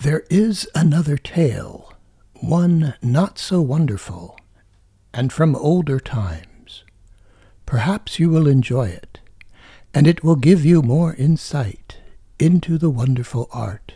There is another tale, one not so wonderful, and from older times. Perhaps you will enjoy it, and it will give you more insight into the wonderful art.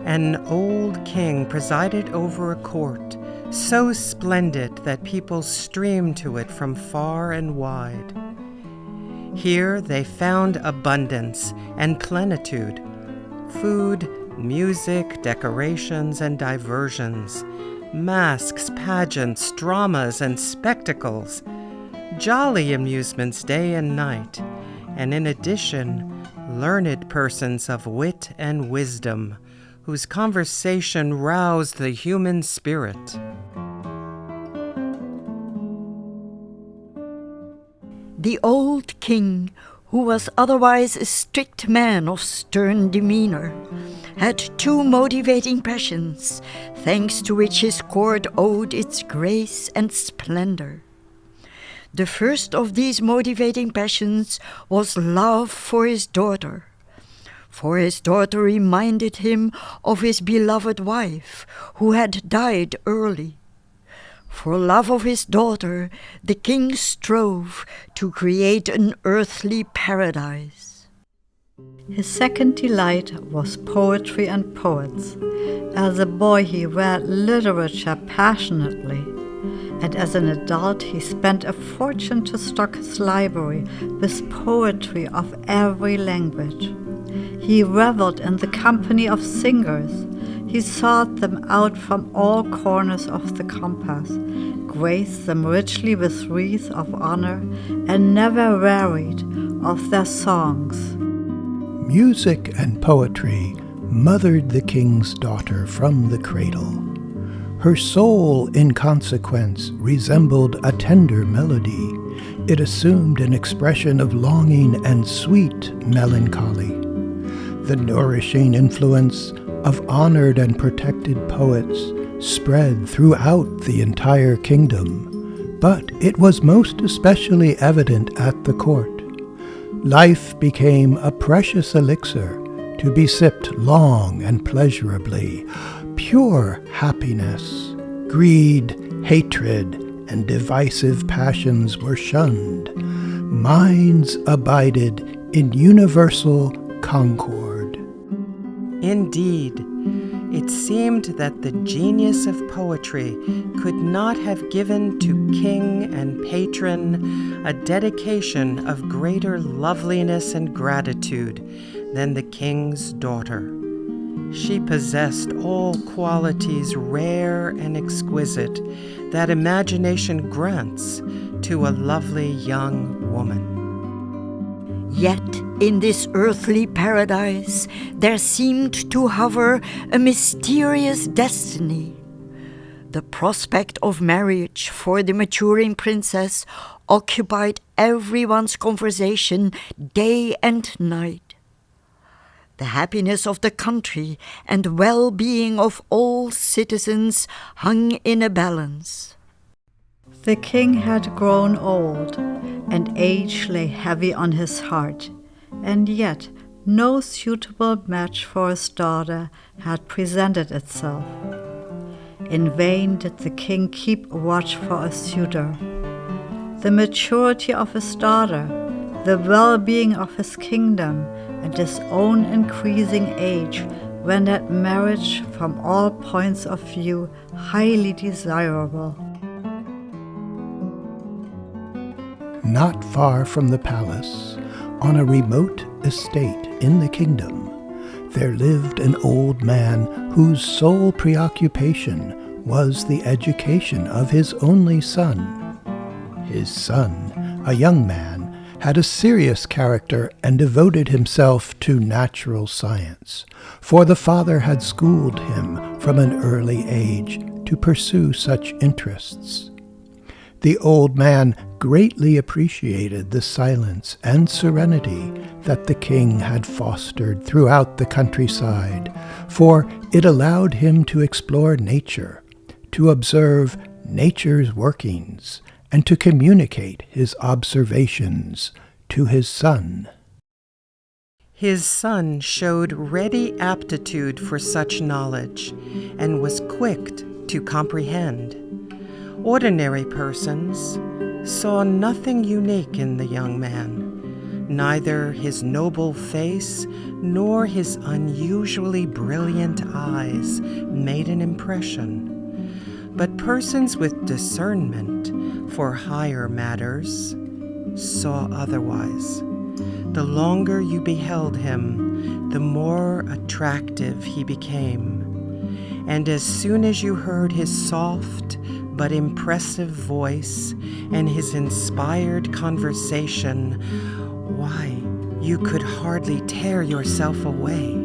An old king presided over a court so splendid that people streamed to it from far and wide. Here they found abundance and plenitude, food, music, decorations, and diversions, masks, pageants, dramas, and spectacles, jolly amusements day and night, and in addition, learned persons of wit and wisdom, whose conversation roused the human spirit. The old king, who was otherwise a strict man of stern demeanor, had two motivating passions, thanks to which his court owed its grace and splendor. The first of these motivating passions was love for his daughter. For his daughter reminded him of his beloved wife, who had died early. For love of his daughter, the king strove to create an earthly paradise. His second delight was poetry and poets. As a boy he read literature passionately, and as an adult he spent a fortune to stock his library with poetry of every language. He reveled in the company of singers. He sought them out from all corners of the compass, graced them richly with wreaths of honor, and never wearied of their songs. Music and poetry mothered the king's daughter from the cradle. Her soul, in consequence, resembled a tender melody. It assumed an expression of longing and sweet melancholy. The nourishing influence of honored and protected poets spread throughout the entire kingdom, but it was most especially evident at the court. Life became a precious elixir to be sipped long and pleasurably. Pure happiness, greed, hatred, and divisive passions were shunned. Minds abided in universal concord. Indeed, it seemed that the genius of poetry could not have given to king and patron a dedication of greater loveliness and gratitude than the king's daughter. She possessed all qualities rare and exquisite that imagination grants to a lovely young woman. Yet in this earthly paradise there seemed to hover a mysterious destiny. The prospect of marriage for the maturing princess occupied everyone's conversation day and night. The happiness of the country and well-being of all citizens hung in a balance. The king had grown old, and age lay heavy on his heart, and yet no suitable match for his daughter had presented itself. In vain did the king keep watch for a suitor. The maturity of his daughter, the well-being of his kingdom, and his own increasing age rendered marriage from all points of view highly desirable. Not far from the palace, on a remote estate in the kingdom, there lived an old man whose sole preoccupation was the education of his only son. His son, a young man, had a serious character and devoted himself to natural science, for the father had schooled him from an early age to pursue such interests. The old man greatly appreciated the silence and serenity that the king had fostered throughout the countryside, for it allowed him to explore nature, to observe nature's workings, and to communicate his observations to his son. His son showed ready aptitude for such knowledge and was quick to comprehend. Ordinary persons saw nothing unique in the young man. Neither his noble face nor his unusually brilliant eyes made an impression. But persons with discernment for higher matters saw otherwise. The longer you beheld him, the more attractive he became. And as soon as you heard his soft but impressive voice and his inspired conversation, why, you could hardly tear yourself away.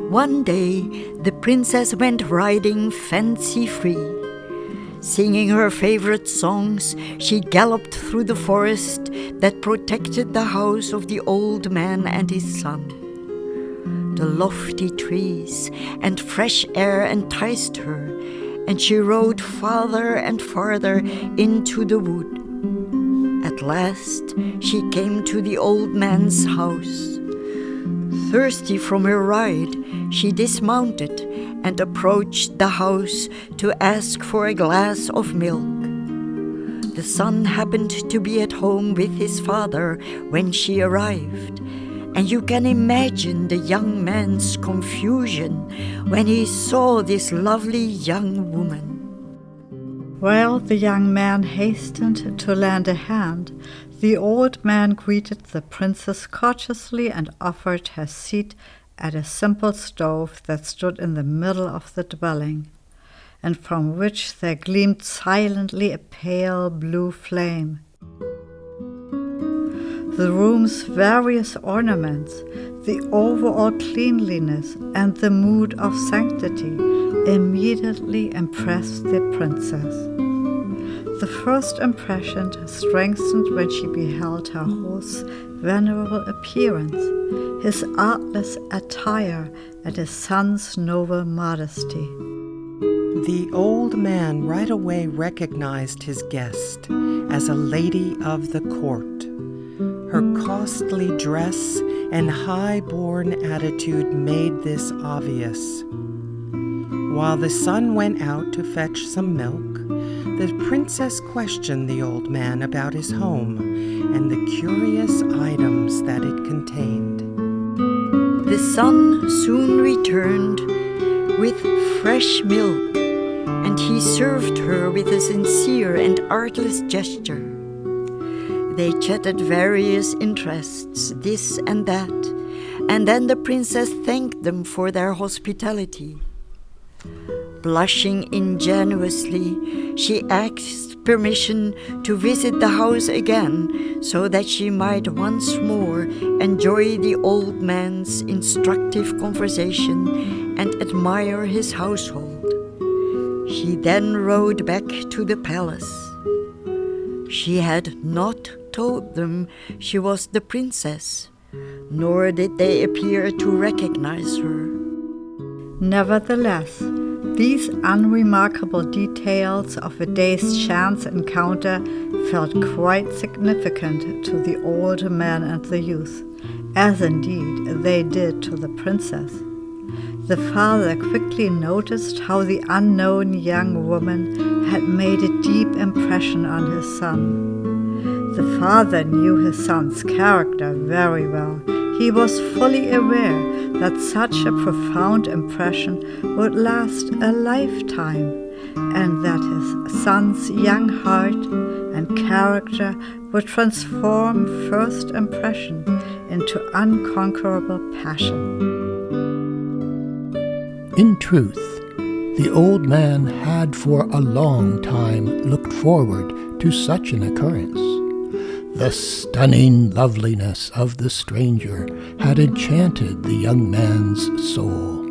One day, the princess went riding fancy-free. Singing her favorite songs, she galloped through the forest that protected the house of the old man and his son. The lofty trees and fresh air enticed her, and she rode farther and farther into the wood. At last, she came to the old man's house. Thirsty from her ride, she dismounted and approached the house to ask for a glass of milk. The son happened to be at home with his father when she arrived, and you can imagine the young man's confusion when he saw this lovely young woman. While the young man hastened to lend a hand, the old man greeted the princess courteously and offered her seat at a simple stove that stood in the middle of the dwelling, and from which there gleamed silently a pale blue flame. The room's various ornaments, the overall cleanliness, and the mood of sanctity immediately impressed the princess. The first impression strengthened when she beheld her host's venerable appearance, his artless attire, and his son's noble modesty. The old man right away recognized his guest as a lady of the court. Her costly dress and high-born attitude made this obvious. While the son went out to fetch some milk, the princess questioned the old man about his home and the curious items that it contained. The son soon returned with fresh milk, and he served her with a sincere and artless gesture. They chatted various interests, this and that, and then the princess thanked them for their hospitality. Blushing ingenuously, she asked permission to visit the house again so that she might once more enjoy the old man's instructive conversation and admire his household. She then rode back to the palace. She had not told them she was the princess, nor did they appear to recognize her. Nevertheless, these unremarkable details of a day's chance encounter felt quite significant to the old man and the youth, as indeed they did to the princess. The father quickly noticed how the unknown young woman had made a deep impression on his son. The father knew his son's character very well. He was fully aware that such a profound impression would last a lifetime, and that his son's young heart and character would transform first impression into unconquerable passion. In truth, the old man had for a long time looked forward to such an occurrence. The stunning loveliness of the stranger had enchanted the young man's soul.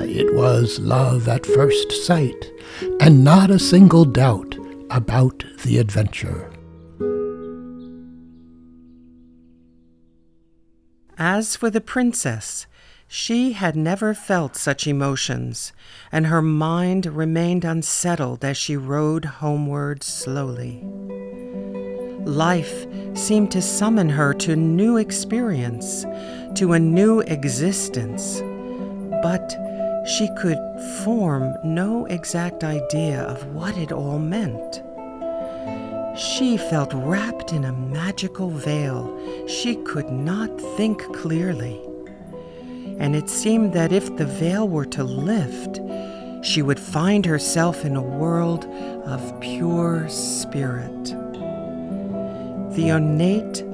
It was love at first sight, and not a single doubt about the adventure. As for the princess, she had never felt such emotions, and her mind remained unsettled as she rode homeward slowly. Life seemed to summon her to new experience, to a new existence, but she could form no exact idea of what it all meant. She felt wrapped in a magical veil. She could not think clearly. And it seemed that if the veil were to lift, she would find herself in a world of pure spirit. The ornate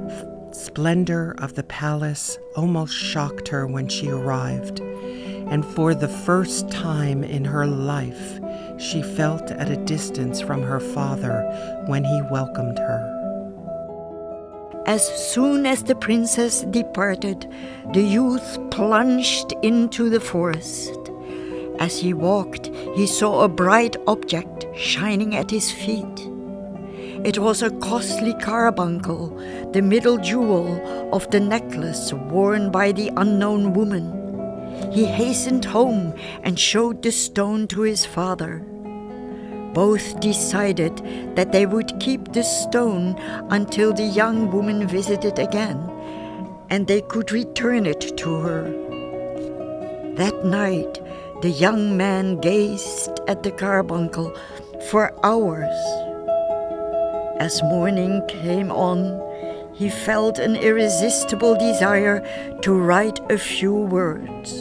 splendor of the palace almost shocked her when she arrived, and for the first time in her life, she felt at a distance from her father when he welcomed her. As soon as the princess departed, the youth plunged into the forest. As he walked, he saw a bright object shining at his feet. It was a costly carbuncle, the middle jewel of the necklace worn by the unknown woman. He hastened home and showed the stone to his father. Both decided that they would keep the stone until the young woman visited again, and they could return it to her. That night, the young man gazed at the carbuncle for hours. As morning came on, he felt an irresistible desire to write a few words.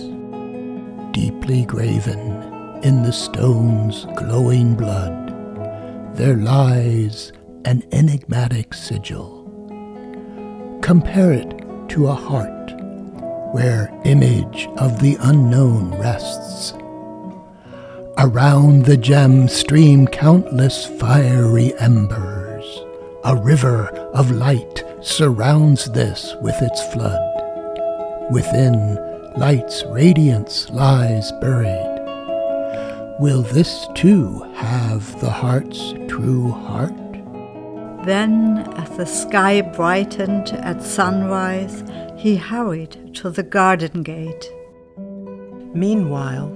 Deeply graven in the stone's glowing blood, there lies an enigmatic sigil. Compare it to a heart where image of the unknown rests. Around the gem stream countless fiery embers. A river of light surrounds this with its flood. Within, light's radiance lies buried. Will this too have the heart's true heart? Then, as the sky brightened at sunrise, he hurried to the garden gate. Meanwhile,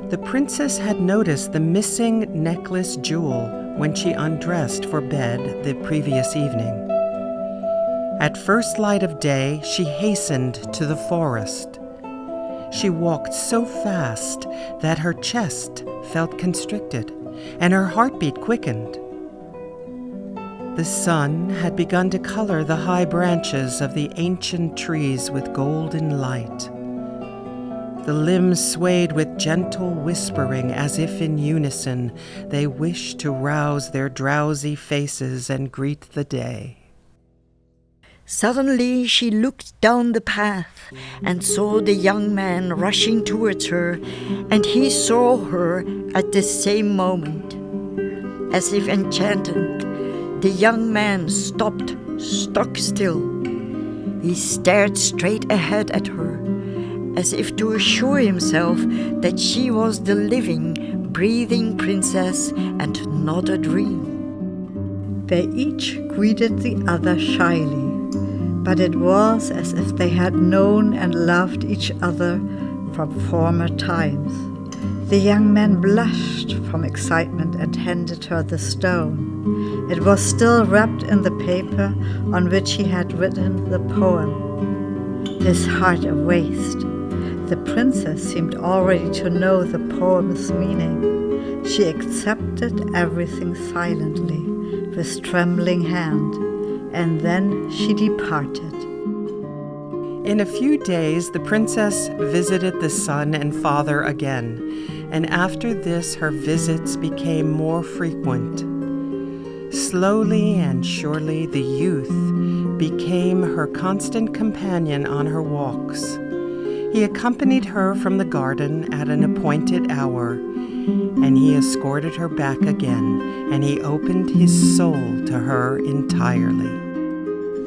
the princess had noticed the missing necklace jewel when she undressed for bed the previous evening. At first light of day, she hastened to the forest. She walked so fast that her chest felt constricted and her heartbeat quickened. The sun had begun to color the high branches of the ancient trees with golden light. The limbs swayed with gentle whispering as if in unison they wished to rouse their drowsy faces and greet the day. Suddenly she looked down the path and saw the young man rushing towards her, and he saw her at the same moment. As if enchanted, the young man stopped, stock still. He stared straight ahead at her, as if to assure himself that she was the living, breathing princess and not a dream. They each greeted the other shyly, but it was as if they had known and loved each other from former times. The young man blushed from excitement and handed her the stone. It was still wrapped in the paper on which he had written the poem. His heart erased. The princess seemed already to know the poem's meaning. She accepted everything silently, with trembling hand, and then she departed. In a few days, the princess visited the son and father again, and after this her visits became more frequent. Slowly and surely the youth became her constant companion on her walks. He accompanied her from the garden at an appointed hour, and he escorted her back again, and he opened his soul to her entirely.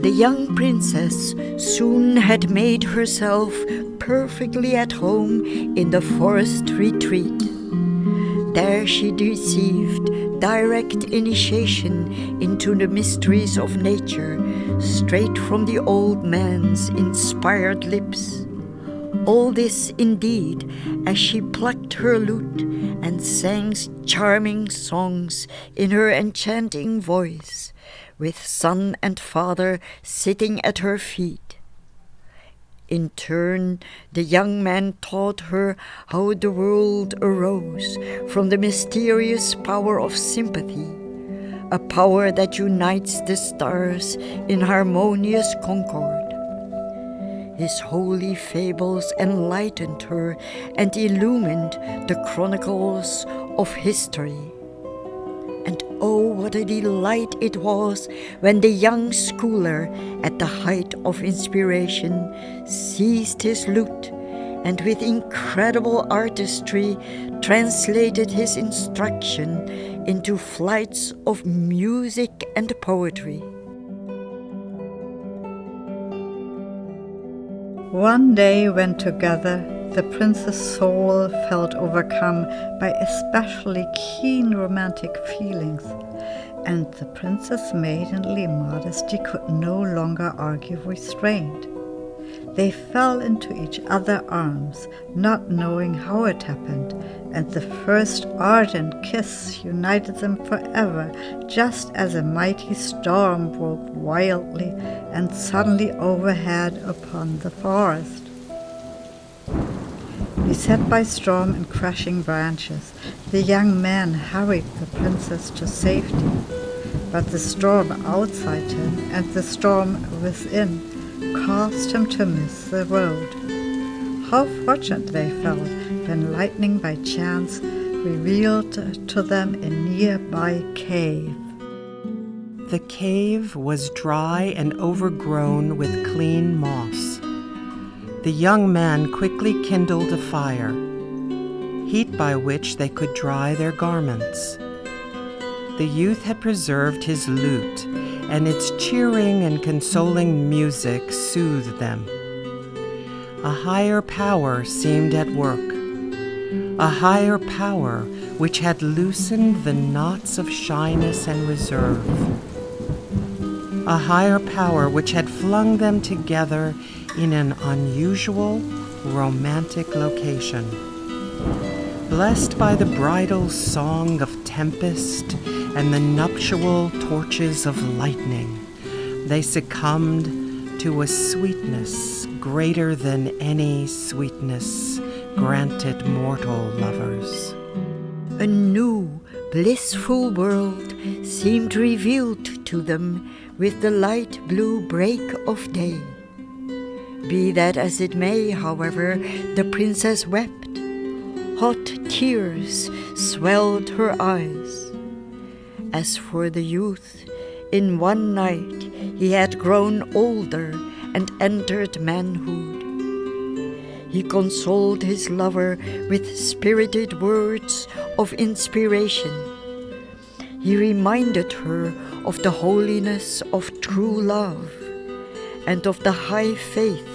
The young princess soon had made herself perfectly at home in the forest retreat. There she received direct initiation into the mysteries of nature, straight from the old man's inspired lips. All this, indeed, as she plucked her lute and sang charming songs in her enchanting voice, with son and father sitting at her feet. In turn, the young man taught her how the world arose from the mysterious power of sympathy, a power that unites the stars in harmonious concord. His holy fables enlightened her and illumined the chronicles of history. And oh, what a delight it was when the young scholar, at the height of inspiration, seized his lute and with incredible artistry translated his instruction into flights of music and poetry. One day when together, the prince's soul felt overcome by especially keen romantic feelings, and the princess' maidenly modesty could no longer argue restraint. They fell into each other's arms, not knowing how it happened, and the first ardent kiss united them forever, just as a mighty storm broke wildly and suddenly overhead upon the forest. Beset by storm and crashing branches, the young man hurried the princess to safety, but the storm outside him and the storm within caused him to miss the road. How fortunate they felt when lightning by chance revealed to them a nearby cave. The cave was dry and overgrown with clean moss. The young man quickly kindled a fire, heat by which they could dry their garments. The youth had preserved his lute, and its cheering and consoling music soothed them. A higher power seemed at work, a higher power which had loosened the knots of shyness and reserve, a higher power which had flung them together in an unusual, romantic location. Blessed by the bridal song of tempest and the nuptial torches of lightning, they succumbed to a sweetness greater than any sweetness granted mortal lovers. A new, blissful world seemed revealed to them with the light blue break of day. Be that as it may, however, the princess wept. Hot tears swelled her eyes. As for the youth, in one night he had grown older and entered manhood. He consoled his lover with spirited words of inspiration. He reminded her of the holiness of true love and of the high faith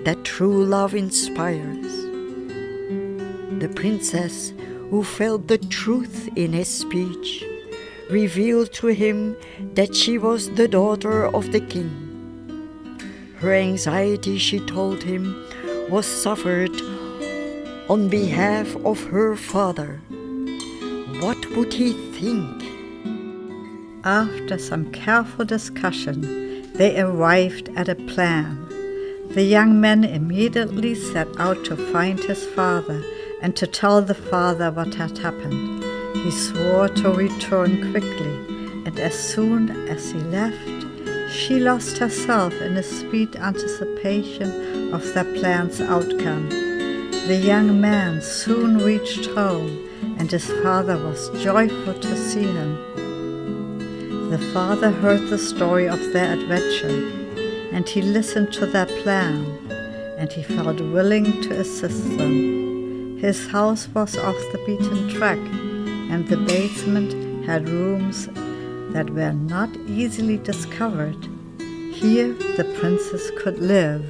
that true love inspires. The princess, who felt the truth in his speech, revealed to him that she was the daughter of the king. Her anxiety, she told him, was suffered on behalf of her father. What would he think? After some careful discussion, they arrived at a plan. The young man immediately set out to find his father and to tell the father what had happened. He swore to return quickly, and as soon as he left, she lost herself in a sweet anticipation of their plan's outcome. The young man soon reached home, and his father was joyful to see him. The father heard the story of their adventure, and he listened to their plan, and he felt willing to assist them. His house was off the beaten track, and the basement had rooms that were not easily discovered. Here the princess could live.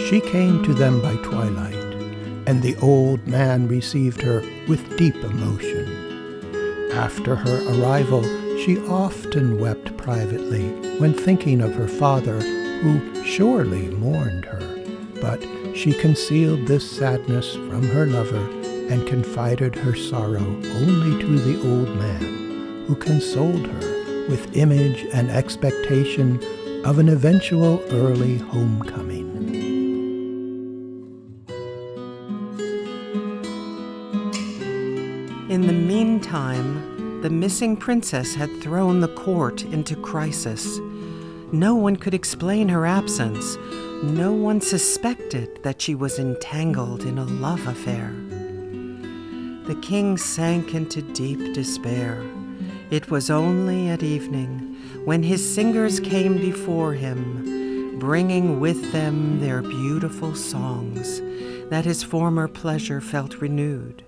She came to them by twilight, and the old man received her with deep emotion. After her arrival, she often wept privately when thinking of her father, who surely mourned her. But she concealed this sadness from her lover and confided her sorrow only to the old man, who consoled her with image and expectation of an eventual early homecoming. In the meantime, the missing princess had thrown the court into crisis. No one could explain her absence. No one suspected that she was entangled in a love affair. The king sank into deep despair. It was only at evening, when his singers came before him, bringing with them their beautiful songs, that his former pleasure felt renewed.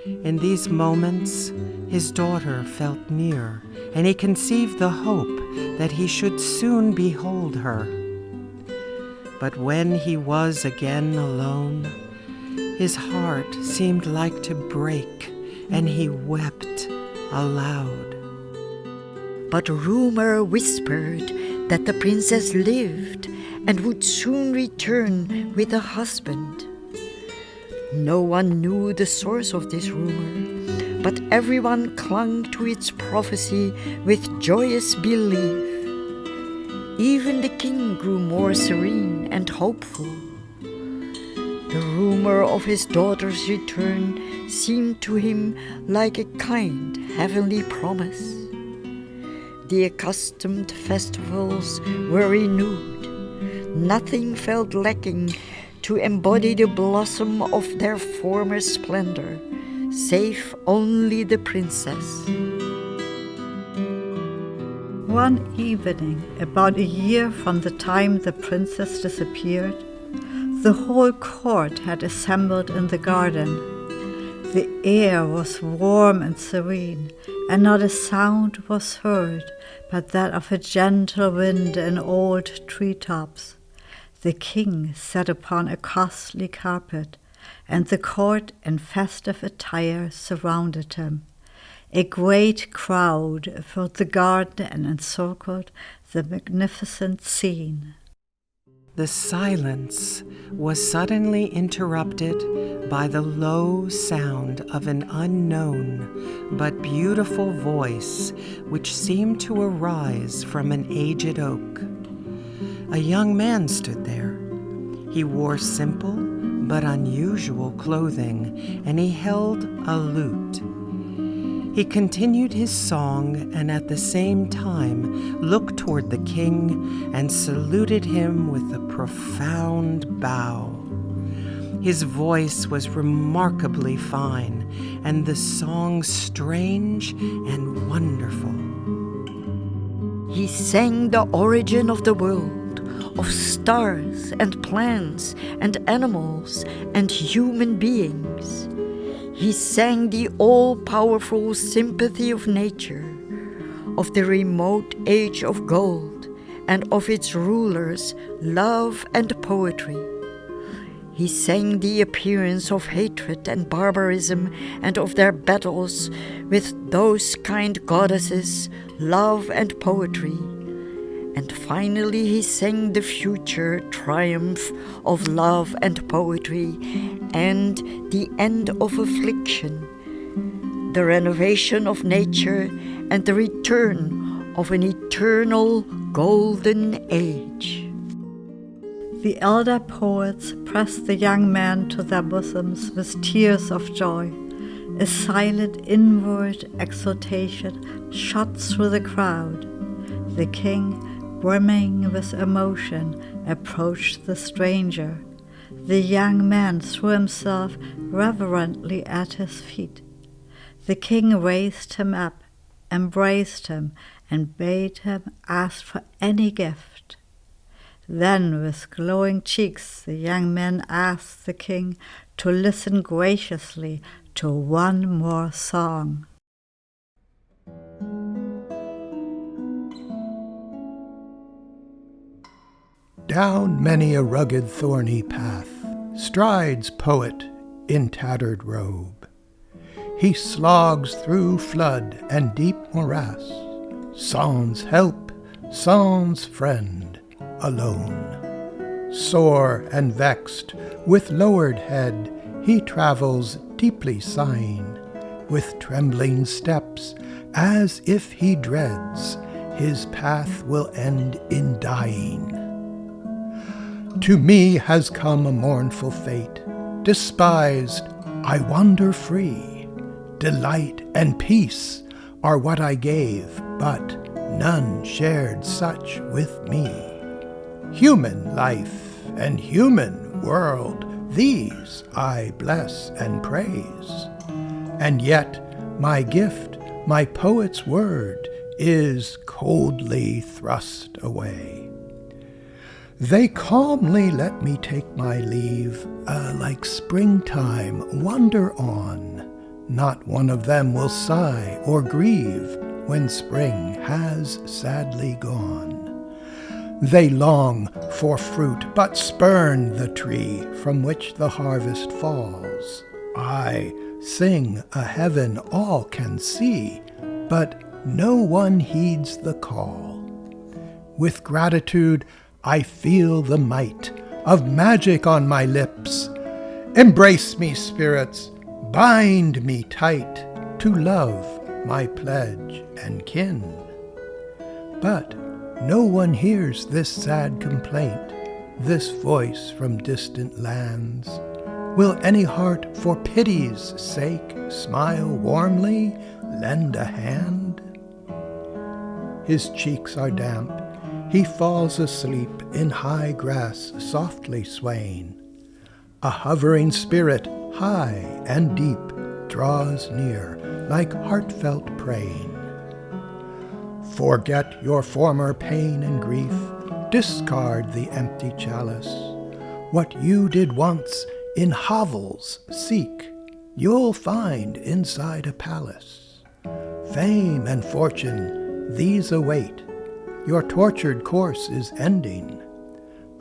In these moments, his daughter felt near, and he conceived the hope that he should soon behold her. But when he was again alone, his heart seemed like to break, and he wept aloud. But rumor whispered that the princess lived and would soon return with a husband. No one knew the source of this rumor, but everyone clung to its prophecy with joyous belief. Even the king grew more serene and hopeful. The rumor of his daughter's return seemed to him like a kind heavenly promise. The accustomed festivals were renewed. Nothing felt lacking to embody the blossom of their former splendor, save only the princess. One evening, about a year from the time the princess disappeared, the whole court had assembled in the garden. The air was warm and serene, and not a sound was heard but that of a gentle wind in old treetops. The king sat upon a costly carpet, and the court in festive attire surrounded him. A great crowd filled the garden and encircled the magnificent scene. The silence was suddenly interrupted by the low sound of an unknown but beautiful voice which seemed to arise from an aged oak. A young man stood there. He wore simple but unusual clothing, and he held a lute. He continued his song and at the same time looked toward the king and saluted him with a profound bow. His voice was remarkably fine, and the song strange and wonderful. He sang the origin of the world, of stars and plants and animals and human beings. He sang the all-powerful sympathy of nature, of the remote age of gold, and of its rulers' love and poetry. He sang the appearance of hatred and barbarism and of their battles with those kind goddesses, love and poetry. And finally he sang the future triumph of love and poetry and the end of affliction, the renovation of nature and the return of an eternal golden age. The elder poets pressed the young man to their bosoms with tears of joy. A silent inward exultation shot through the crowd. The king, brimming with emotion, approached the stranger. The young man threw himself reverently at his feet. The king raised him up, embraced him, and bade him ask for any gift. Then, with glowing cheeks, the young man asked the king to listen graciously to one more song. Down many a rugged thorny path strides poet in tattered robe. He slogs through flood and deep morass, sans help, sans friend, alone. Sore and vexed, with lowered head, he travels deeply sighing, with trembling steps, as if he dreads his path will end in dying. To me has come a mournful fate. Despised, I wander free. Delight and peace are what I gave, but none shared such with me. Human life and human world, these I bless and praise. And yet my gift, my poet's word, is coldly thrust away. They calmly let me take my leave, like springtime wander on. Not one of them will sigh or grieve when spring has sadly gone. They long for fruit, but spurn the tree from which the harvest falls. I sing a heaven all can see, but no one heeds the call. With gratitude I feel the might of magic on my lips. Embrace me, spirits, bind me tight to love my pledge and kin. But no one hears this sad complaint, this voice from distant lands. Will any heart for pity's sake smile warmly, lend a hand? His cheeks are damp, he falls asleep in high grass softly swaying. A hovering spirit, high and deep, draws near like heartfelt praying. Forget your former pain and grief, discard the empty chalice. What you did once in hovels seek, you'll find inside a palace. Fame and fortune, these await. Your tortured course is ending.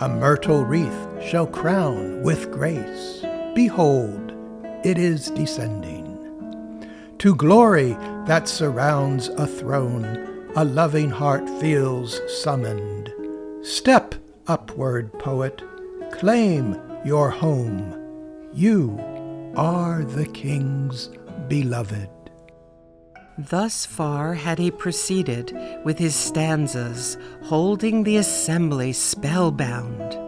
A myrtle wreath shall crown with grace. Behold, it is descending. To glory that surrounds a throne, a loving heart feels summoned. Step upward, poet, claim your home. You are the king's beloved. Thus far had he proceeded with his stanzas, holding the assembly spellbound,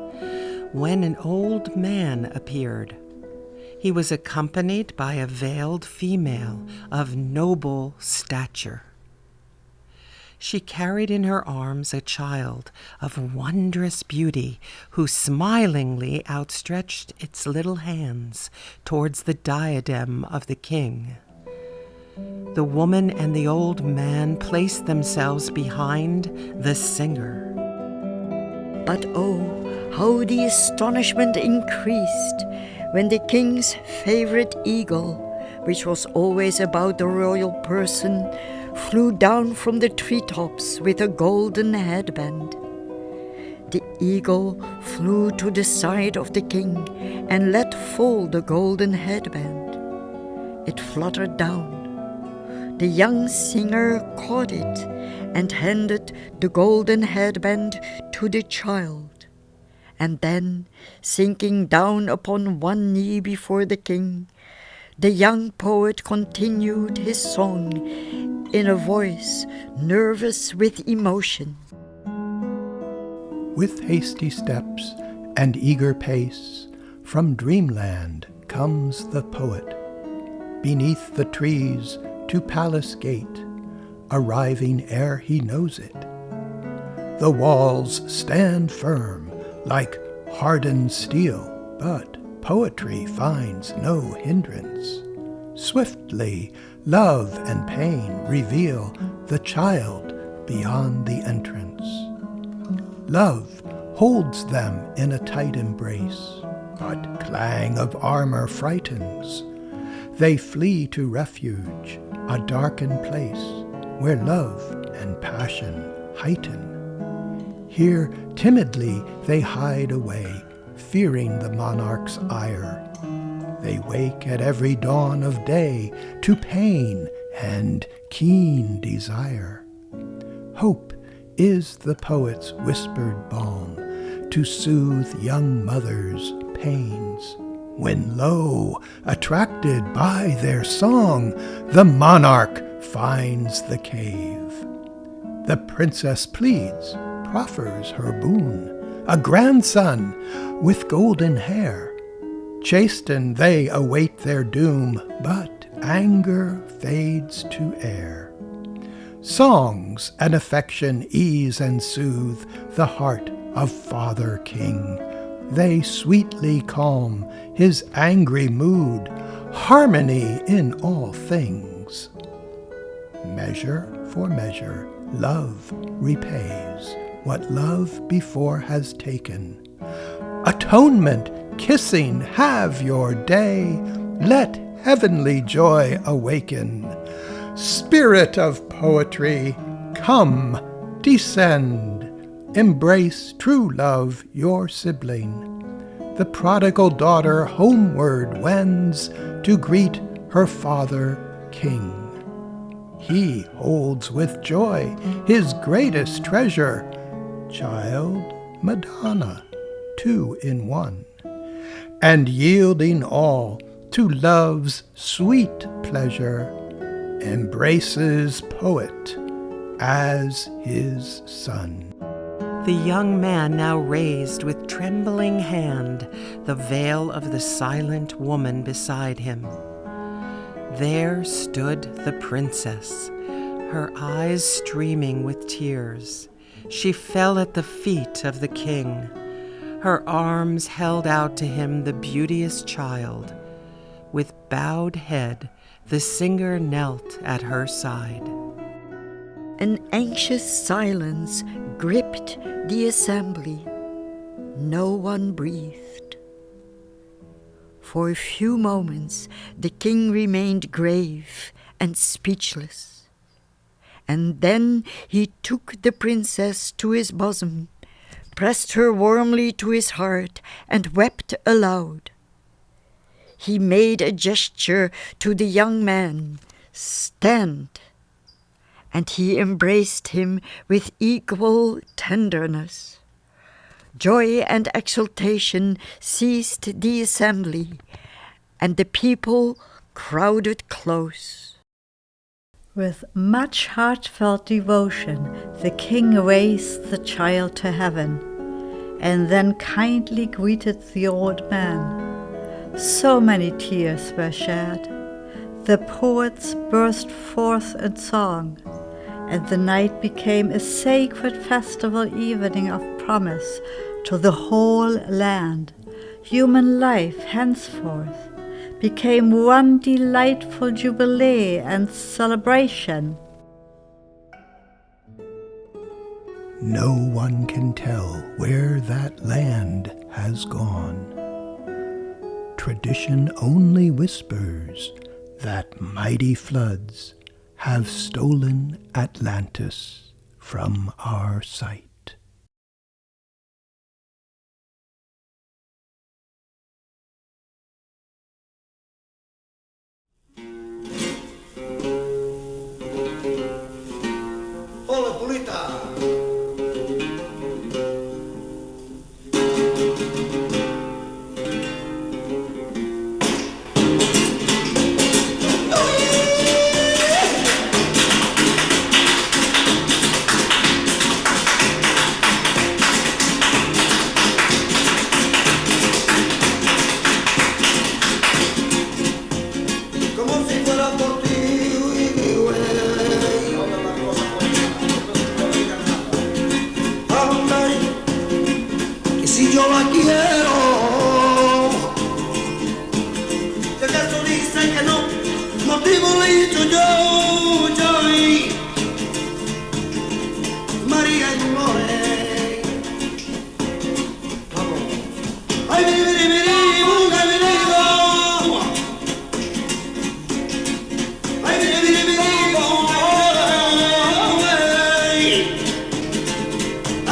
when an old man appeared. He was accompanied by a veiled female of noble stature. She carried in her arms a child of wondrous beauty, who smilingly outstretched its little hands towards the diadem of the king. The woman and the old man placed themselves behind the singer. But oh, how the astonishment increased when the king's favorite eagle, which was always about the royal person, flew down from the treetops with a golden headband. The eagle flew to the side of the king and let fall the golden headband. It fluttered down. The young singer caught it and handed the golden headband to the child. And then, sinking down upon one knee before the king, the young poet continued his song in a voice nervous with emotion. With hasty steps and eager pace, from dreamland comes the poet. Beneath the trees to palace gate, arriving ere he knows it. The walls stand firm like hardened steel, but poetry finds no hindrance. Swiftly, love and pain reveal the child beyond the entrance. Love holds them in a tight embrace, but clang of armor frightens. They flee to refuge, a darkened place where love and passion heighten. Here timidly they hide away, fearing the monarch's ire. They wake at every dawn of day to pain and keen desire. Hope is the poet's whispered balm to soothe young mothers' pains, when lo, attracted by their song, the monarch finds the cave. The princess pleads, proffers her boon, a grandson with golden hair. Chastened they await their doom, but anger fades to air. Songs and affection ease and soothe the heart of Father King. They sweetly calm his angry mood, harmony in all things. Measure for measure, love repays what love before has taken. Atonement, kissing, have your day. Let heavenly joy awaken. Spirit of poetry, come, descend. Embrace true love, your sibling. The prodigal daughter homeward wends to greet her father king. He holds with joy his greatest treasure, child, Madonna, two in one, and yielding all to love's sweet pleasure, embraces poet as his son. The young man now raised with trembling hand the veil of the silent woman beside him. There stood the princess, her eyes streaming with tears. She fell at the feet of the king. Her arms held out to him the beauteous child. With bowed head, the singer knelt at her side. An anxious silence gripped the assembly. No one breathed. For a few moments, the king remained grave and speechless. And then he took the princess to his bosom, pressed her warmly to his heart, and wept aloud. He made a gesture to the young man, "Stand," and he embraced him with equal tenderness. Joy and exultation seized the assembly, and the people crowded close. With much heartfelt devotion, the king raised the child to heaven, and then kindly greeted the old man. So many tears were shed. The poets burst forth in song, and the night became a sacred festival evening of promise to the whole land. Human life henceforth became one delightful jubilee and celebration. No one can tell where that land has gone. Tradition only whispers that mighty floods have stolen Atlantis from our sight. Hola, Pulita! Como si fuera por ti, güey. Ay, que si yo la quiero, si acaso dice que no, motivo le he dicho yo, y María y Dolores. Vamos. Ay, miri, bunga, miri, I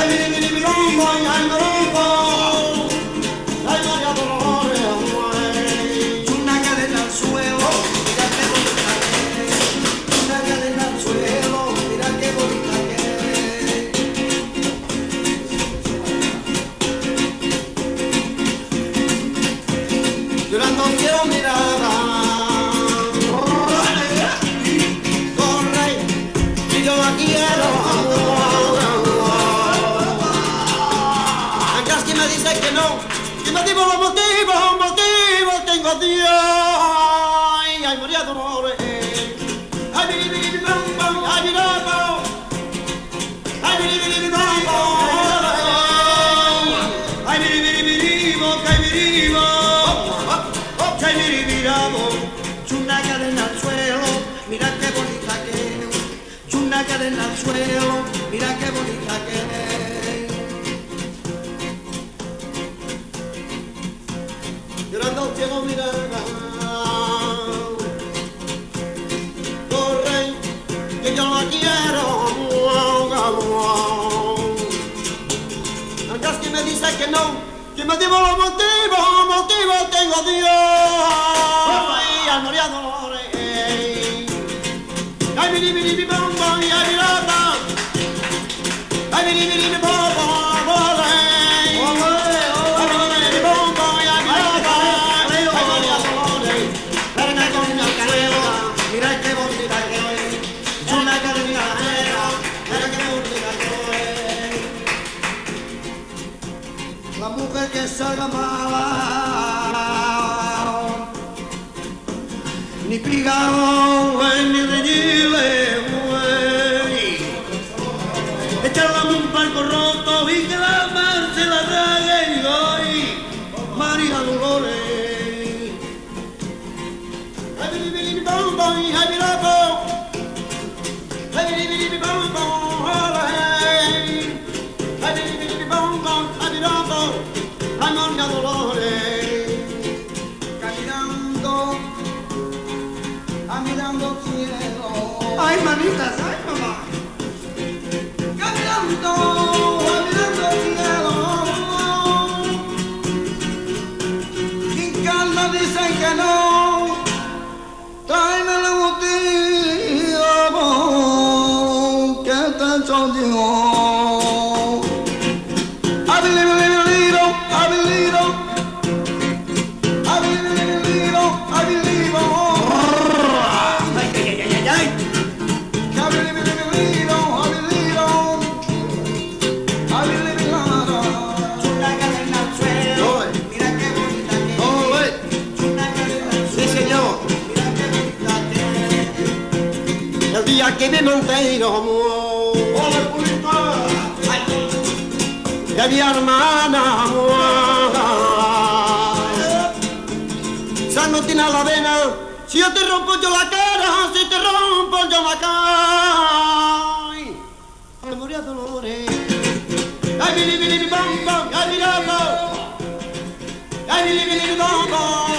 motivo tengo Dios. Ay, María Dolores. Ay, biri, bam, bam, ay, biri, bam. Ay, biri, bam, bam. Ay, biri, bam, ay, biri, bam. Ay, biri, bam. Una cadena al suelo, mira qué bonita que es. Una cadena al suelo, mira qué bonita que es. Llorando al cielo mirará. Corre, que yo la quiero. Aunque es que me dice que no, que me digo los motivos tengo Dios. Ay, al María Dolores. Ay, biri, bam, bam, ay, biri, bam. Ay, biri, bam, bam, la mujer que salga mala, ni pigao, ni de gile, echarla un palco roto y que la mar se la trague y hoy, María Dolores. Ay, biri, bam, bam, ay, biri, bam. Ay, biri, bam, bam, ay, biri, bam, bam, ay, biri, bam. Ay, María Dolores. Caminando cielo. Ay, manitas, ay, mamá. Caminando cielo. Quien canta dicen que no. Tráeme el motivo que te sonrió. Que me monté y no hola pulito de mi hermana Sanotina la vena si yo te rompo yo la cara si te rompo yo la cara ay María Dolores ay bili bam bam ay bili bam ay bili bam bam